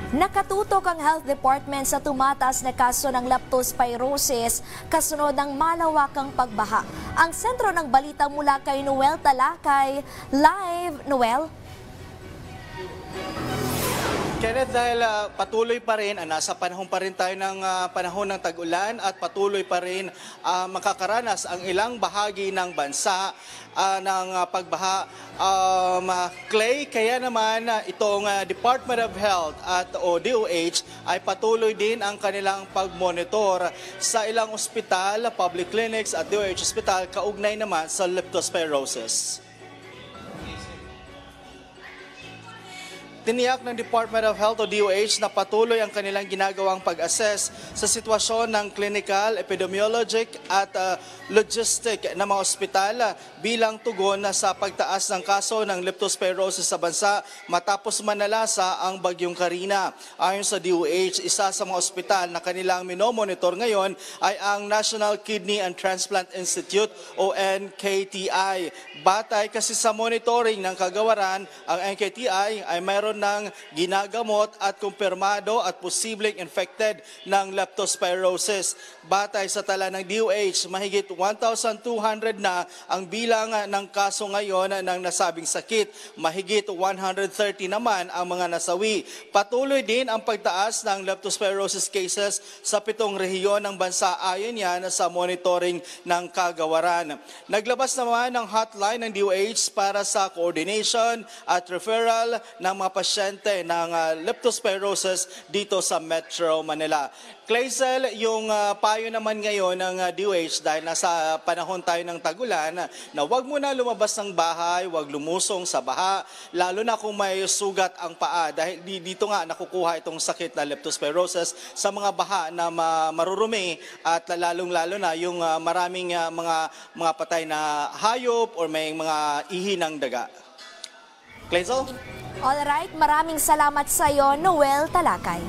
Nakatutok ang Health Department sa tumataas na kaso ng leptospirosis kasunod ng malawakang pagbaha. Ang sentro ng balita mula kay Noel Talakay. Live, Noel. Kenneth, dahil patuloy pa rin, nasa panahon pa rin tayo ng panahon ng tag-ulan at patuloy pa rin makakaranas ang ilang bahagi ng bansa ng pagbaha. Clay, kaya naman itong Department of Health at o DOH ay patuloy din ang kanilang pagmonitor sa ilang ospital, public clinics at DOH hospital kaugnay naman sa leptospirosis. Tiniyak ng Department of Health o DOH na patuloy ang kanilang ginagawang pag-assess sa sitwasyon ng clinical, epidemiologic at logistic na mga ospital bilang tugon sa pagtaas ng kaso ng leptospirosis sa bansa matapos manalasa ang Bagyong Karina. Ayon sa DOH, isa sa mga ospital na kanilang minomonitor ngayon ay ang National Kidney and Transplant Institute o NKTI. Batay kasi sa monitoring ng kagawaran, ang NKTI ay mayroon ng ginagamot at kumpirmado at posibleng infected ng leptospirosis. Batay sa tala ng DOH, mahigit 1,200 na ang bilang ng kaso ngayon ng nasabing sakit. Mahigit 130 naman ang mga nasawi. Patuloy din ang pagtaas ng leptospirosis cases sa 7 rehiyon ng bansa ayon yan sa monitoring ng kagawaran. Naglabas naman ng hotline ng DOH para sa coordination at referral ng mga pasyente ng leptospirosis dito sa Metro Manila. Clazel, yung payo naman ngayon ng DOH dahil nasa panahon tayo ng tag-ulan na huwag muna lumabas ng bahay, huwag lumusong sa baha, lalo na kung may sugat ang paa dahil dito nga nakukuha itong sakit na leptospirosis sa mga baha na marurumi at lalong-lalo na yung maraming mga patay na hayop or may mga ihi ng daga. Clazel? Alright, maraming salamat sa iyo, Noel Talakay.